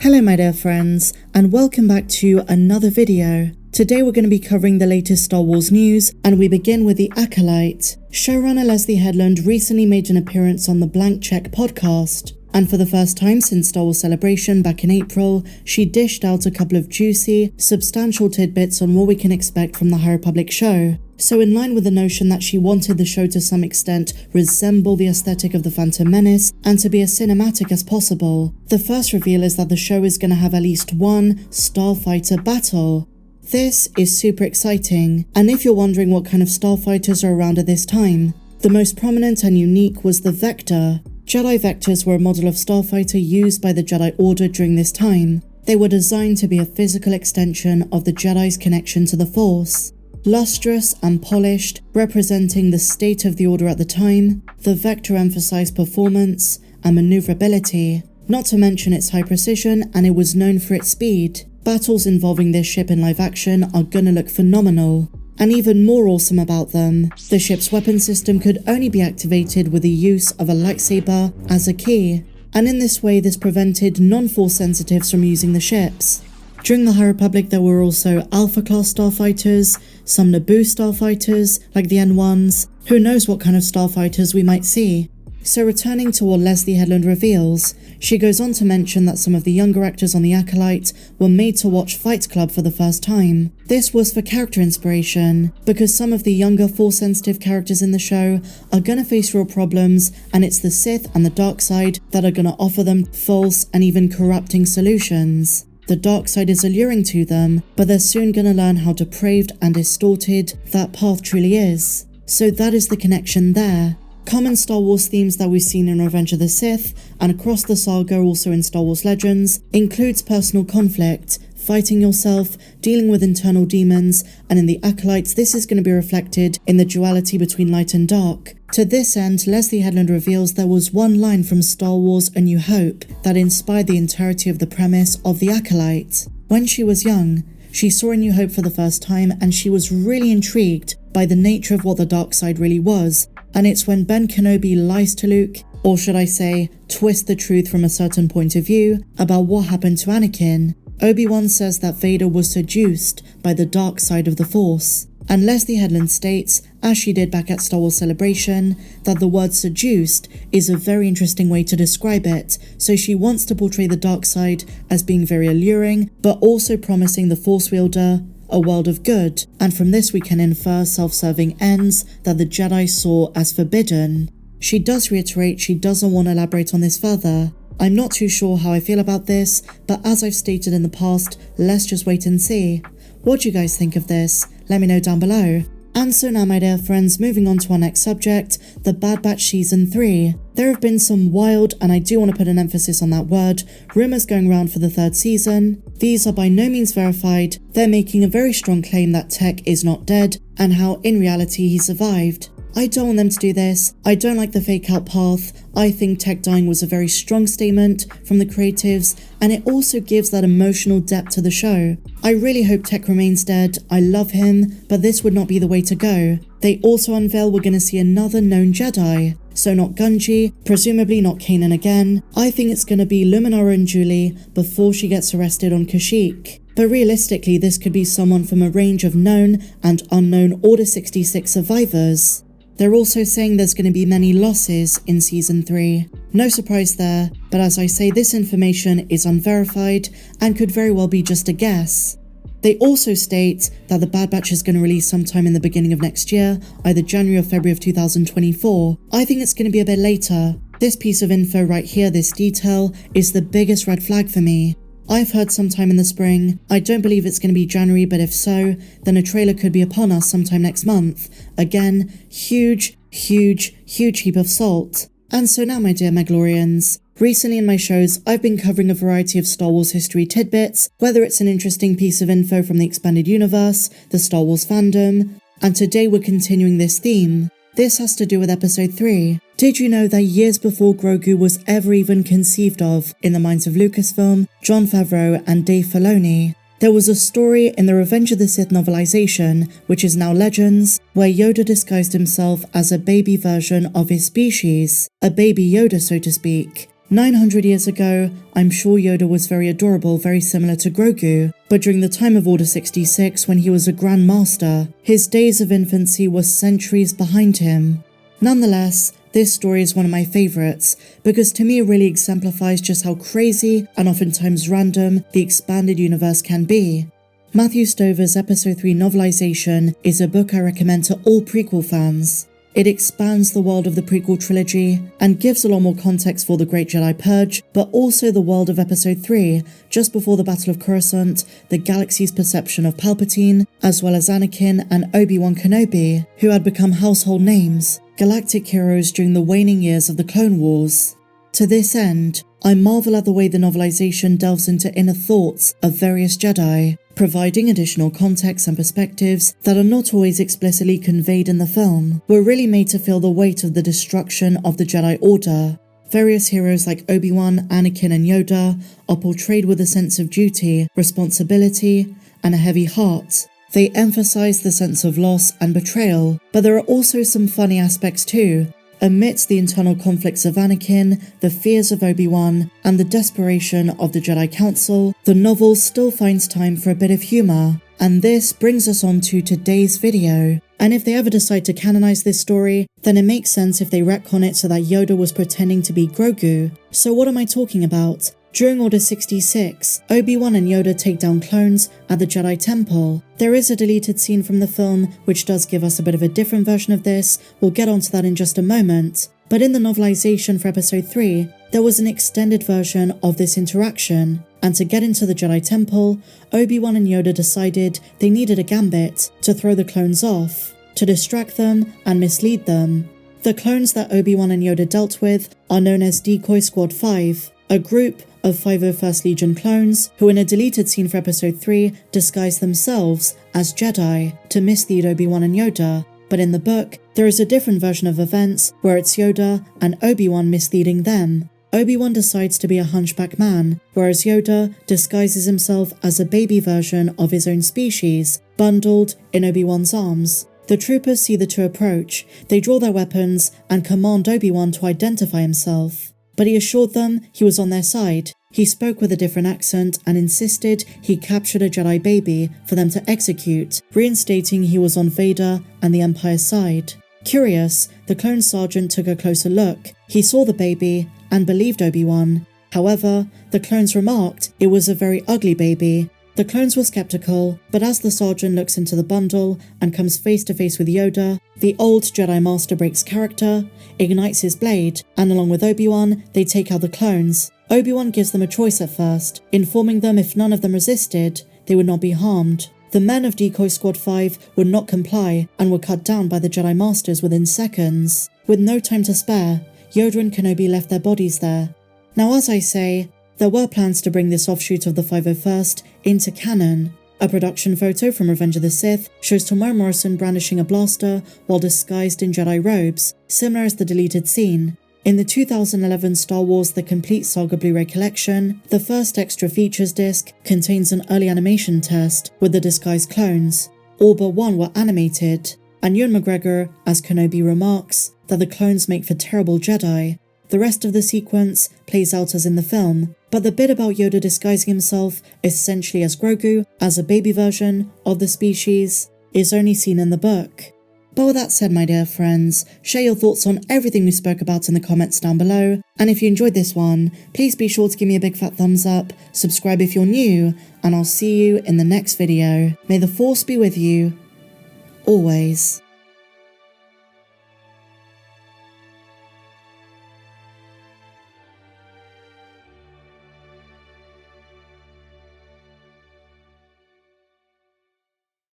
Hello my dear friends, and welcome back to another video. Today we're going to be covering the latest Star Wars news, and we begin with the Acolyte. Showrunner Leslye Headland recently made an appearance on the Blank Check podcast, and for the first time since Star Wars Celebration back in April, she dished out a couple of juicy, substantial tidbits on what we can expect from the High Republic show. So in line with the notion that she wanted the show to some extent resemble the aesthetic of The Phantom Menace and to be as cinematic as possible, the first reveal is that the show is going to have at least one Starfighter battle. This is super exciting, and if you're wondering what kind of Starfighters are around at this time, the most prominent and unique was the Vector. Jedi Vectors were a model of Starfighter used by the Jedi Order during this time. They were designed to be a physical extension of the Jedi's connection to the Force. Lustrous and polished, representing the state of the Order at the time, the Vector emphasized performance and maneuverability, not to mention its high precision, and it was known for its speed. Battles involving this ship in live action are gonna look phenomenal. And even more awesome about them, the ship's weapon system could only be activated with the use of a lightsaber as a key, and in this way this prevented non-Force sensitives from using the ships. During the High Republic there were also Alpha-class starfighters, some Naboo starfighters like the N1s, who knows what kind of starfighters we might see. So returning to what Leslye Headland reveals, she goes on to mention that some of the younger actors on the Acolyte were made to watch Fight Club for the first time. This was for character inspiration, because some of the younger Force-sensitive characters in the show are gonna face real problems, and it's the Sith and the dark side that are gonna offer them false and even corrupting solutions. The dark side is alluring to them, but they're soon gonna learn how depraved and distorted that path truly is. So that is the connection there. Common Star Wars themes that we've seen in Revenge of the Sith and across the saga, also in Star Wars Legends, includes personal conflict, fighting yourself, dealing with internal demons, and in the Acolytes this is going to be reflected in the duality between light and dark. To this end, Leslye Headland reveals there was one line from Star Wars A New Hope that inspired the entirety of the premise of the Acolyte. When she was young, she saw A New Hope for the first time and she was really intrigued by the nature of what the dark side really was, and it's when Ben Kenobi lies to Luke, or should I say, twist the truth from a certain point of view about what happened to Anakin. Obi-Wan says that Vader was seduced by the dark side of the Force, and Leslye Headland states, as she did back at Star Wars Celebration, that the word seduced is a very interesting way to describe it, so she wants to portray the dark side as being very alluring, but also promising the Force wielder a world of good, and from this we can infer self-serving ends that the Jedi saw as forbidden. She does reiterate she doesn't want to elaborate on this further. I'm not too sure how I feel about this, but as I've stated in the past, let's just wait and see. What do you guys think of this? Let me know down below. And so now my dear friends, moving on to our next subject, The Bad Batch Season 3. There have been some wild, and I do want to put an emphasis on that word, rumours going around for the third season. These are by no means verified. They're making a very strong claim that Tech is not dead, and how in reality he survived. I don't want them to do this. I don't like the fake out path. I think Tech dying was a very strong statement from the creatives, and it also gives that emotional depth to the show. I really hope Tech remains dead. I love him, but this would not be the way to go. They also unveil we're going to see another known Jedi. So not Gunji, presumably not Kanan again. I think it's going to be Luminara and Julie before she gets arrested on Kashyyyk. But realistically, this could be someone from a range of known and unknown Order 66 survivors. They're also saying there's going to be many losses in Season 3. No surprise there, but as I say, this information is unverified and could very well be just a guess. They also state that The Bad Batch is going to release sometime in the beginning of next year, either January or February of 2024. I think it's going to be a bit later. This piece of info right here, this detail, is the biggest red flag for me. I've heard sometime in the spring. I don't believe it's going to be January, but if so, then a trailer could be upon us sometime next month. Again, huge heap of salt. And so now my dear Megalorians, recently in my shows, I've been covering a variety of Star Wars history tidbits, whether it's an interesting piece of info from the expanded universe, the Star Wars fandom, and today we're continuing this theme. This has to do with Episode 3. Did you know that years before Grogu was ever even conceived of in the minds of Lucasfilm, Jon Favreau and Dave Filoni, there was a story in the Revenge of the Sith novelization, which is now Legends, where Yoda disguised himself as a baby version of his species, a baby Yoda so to speak. 900 years ago, I'm sure Yoda was very adorable, very similar to Grogu, but during the time of Order 66, when he was a Grand Master, his days of infancy were centuries behind him. Nonetheless, this story is one of my favourites, because to me it really exemplifies just how crazy and oftentimes random the expanded universe can be. Matthew Stover's Episode 3 novelization is a book I recommend to all prequel fans. It expands the world of the prequel trilogy and gives a lot more context for the Great Jedi Purge, but also the world of Episode 3, just before the Battle of Coruscant, the galaxy's perception of Palpatine, as well as Anakin and Obi-Wan Kenobi, who had become household names, galactic heroes during the waning years of the Clone Wars. To this end, I marvel at the way the novelization delves into inner thoughts of various Jedi, providing additional context and perspectives that are not always explicitly conveyed in the film. We're really made to feel the weight of the destruction of the Jedi Order. Various heroes like Obi-Wan, Anakin and Yoda are portrayed with a sense of duty, responsibility, and a heavy heart. They emphasize the sense of loss and betrayal, but there are also some funny aspects too. Amidst the internal conflicts of Anakin, the fears of Obi-Wan, and the desperation of the Jedi Council, the novel still finds time for a bit of humour. And this brings us on to today's video. And if they ever decide to canonize this story, then it makes sense if they retcon it so that Yoda was pretending to be Grogu. So what am I talking about? During Order 66, Obi-Wan and Yoda take down clones at the Jedi Temple. There is a deleted scene from the film which does give us a bit of a different version of this. We'll get onto that in just a moment. But in the novelization for Episode 3, there was an extended version of this interaction. And to get into the Jedi Temple, Obi-Wan and Yoda decided they needed a gambit to throw the clones off, to distract them and mislead them. The clones that Obi-Wan and Yoda dealt with are known as Decoy Squad 5, a group of 501st Legion clones who in a deleted scene for Episode 3 disguise themselves as Jedi to mislead Obi-Wan and Yoda, but in the book, there is a different version of events where it's Yoda and Obi-Wan misleading them. Obi-Wan decides to be a hunchback man, whereas Yoda disguises himself as a baby version of his own species, bundled in Obi-Wan's arms. The troopers see the two approach, they draw their weapons and command Obi-Wan to identify himself. But he assured them he was on their side. He spoke with a different accent and insisted he captured a Jedi baby for them to execute, reinstating he was on Vader and the Empire's side. Curious, the clone sergeant took a closer look. He saw the baby and believed Obi-Wan. However, the clones remarked it was a very ugly baby. The clones were skeptical, but as the sergeant looks into the bundle and comes face to face with Yoda, the old Jedi Master breaks character, ignites his blade, and along with Obi-Wan, they take out the clones. Obi-Wan gives them a choice at first, informing them if none of them resisted, they would not be harmed. The men of Decoy Squad 5 would not comply and were cut down by the Jedi Masters within seconds. With no time to spare, Yoda and Kenobi left their bodies there. Now as I say, there were plans to bring this offshoot of the 501st into canon. A production photo from Revenge of the Sith shows Temuera Morrison brandishing a blaster while disguised in Jedi robes, similar as the deleted scene. In the 2011 Star Wars The Complete Saga Blu-ray collection, the first extra features disc contains an early animation test with the disguised clones. All but one were animated, and Ewan McGregor, as Kenobi, remarks that the clones make for terrible Jedi. The rest of the sequence plays out as in the film, but the bit about Yoda disguising himself essentially as Grogu, as a baby version of the species, is only seen in the book. But with that said, my dear friends, share your thoughts on everything we spoke about in the comments down below, and if you enjoyed this one, please be sure to give me a big fat thumbs up, subscribe if you're new, and I'll see you in the next video. May the Force be with you, always.